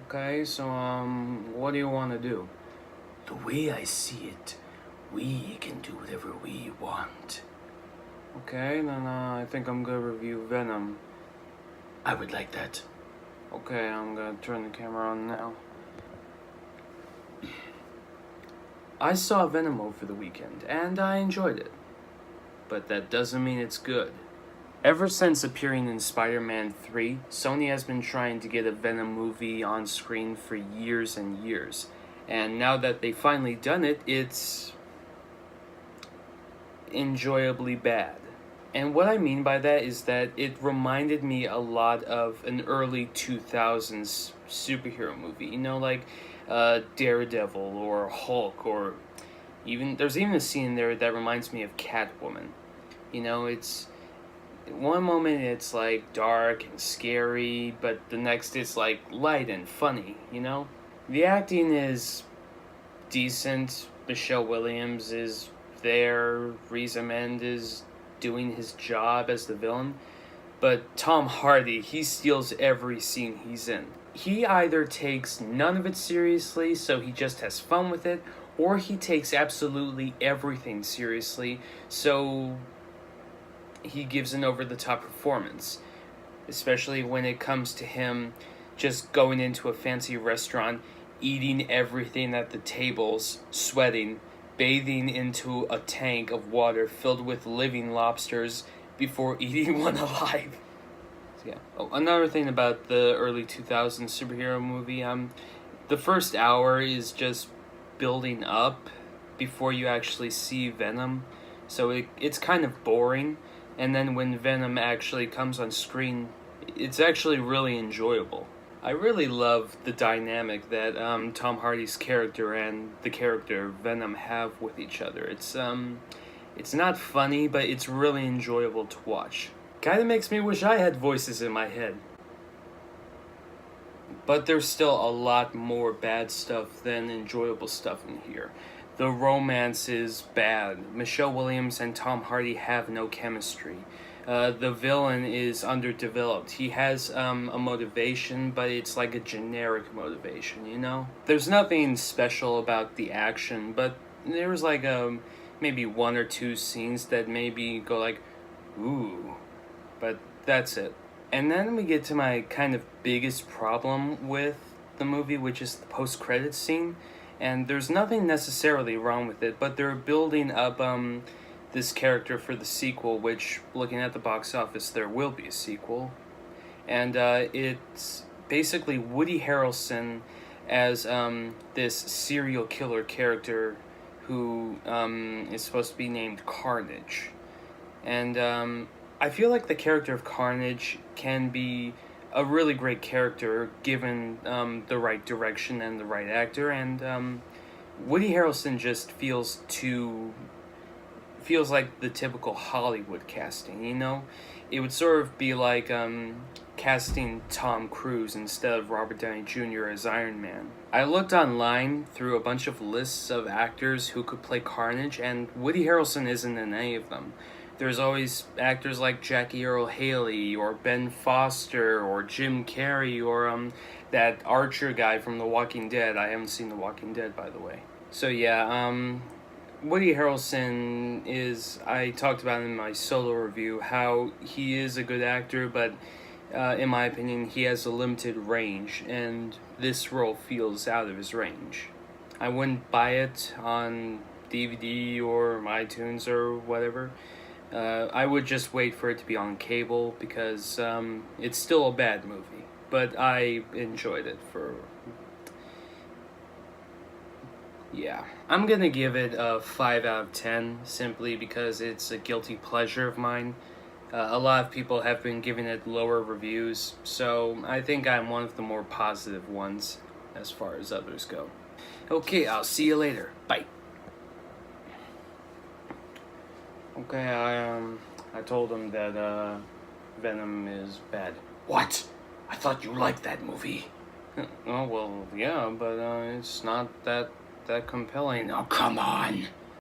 Okay, so, what do you want to do? The way I see it, we can do whatever we want. Okay, then, I think I'm gonna review Venom. I would like that. Okay, I'm gonna turn the camera on now. I saw Venom over the weekend, and I enjoyed it. But that doesn't mean it's good. Ever since appearing in Spider-Man 3, Sony has been trying to get a Venom movie on screen for years and years. And now that they've finally done it, it's enjoyably bad. And what I mean by that is that it reminded me a lot of an early 2000s superhero movie. You know, like Daredevil or Hulk, or there's even a scene there that reminds me of Catwoman. You know, it's one moment it's like dark and scary, but the next it's like light and funny, you know? The acting is decent. Michelle Williams is there. Riz Ahmed is doing his job as the villain. But Tom Hardy, he steals every scene he's in. He either takes none of it seriously, so he just has fun with it, or he takes absolutely everything seriously, so he gives an over-the-top performance, especially when it comes to him just going into a fancy restaurant, eating everything at the tables, sweating, bathing into a tank of water filled with living lobsters before eating one alive. So yeah. Oh, another thing about the early 2000s superhero movie, the first hour is just building up before you actually see Venom, so it's kind of boring. And then when Venom actually comes on screen, it's actually really enjoyable. I really love the dynamic that Tom Hardy's character and the character Venom have with each other. It's not funny, but it's really enjoyable to watch. Kind of makes me wish I had voices in my head. But there's still a lot more bad stuff than enjoyable stuff in here. The romance is bad. Michelle Williams and Tom Hardy have no chemistry. The villain is underdeveloped. He has a motivation, but it's like a generic motivation, you know? There's nothing special about the action, but there's like maybe one or two scenes that maybe go like, ooh, but that's it. And then we get to my kind of biggest problem with the movie, which is the post-credits scene. And there's nothing necessarily wrong with it, but they're building up this character for the sequel, which, looking at the box office, there will be a sequel. And it's basically Woody Harrelson as this serial killer character who is supposed to be named Carnage. And I feel like the character of Carnage can be a really great character given the right direction and the right actor, and Woody Harrelson just feels like the typical Hollywood casting, you know? It would sort of be like casting Tom Cruise instead of Robert Downey Jr. as Iron Man. I looked online through a bunch of lists of actors who could play Carnage, and Woody Harrelson isn't in any of them. There's always actors like Jackie Earle Haley, or Ben Foster, or Jim Carrey, or that Archer guy from The Walking Dead. I haven't seen The Walking Dead, by the way. So yeah, Woody Harrelson is, I talked about in my solo review, how he is a good actor, but in my opinion, he has a limited range, and this role feels out of his range. I wouldn't buy it on DVD or iTunes or whatever. I would just wait for it to be on cable, because it's still a bad movie, but I enjoyed it for... Yeah. I'm gonna give it a 5 out of 10, simply because it's a guilty pleasure of mine. A lot of people have been giving it lower reviews, so I think I'm one of the more positive ones as far as others go. Okay, I'll see you later. Bye. Okay, I told him that Venom is bad. What? I thought you liked that movie. Oh, well, yeah, but it's not that compelling. Now, come on.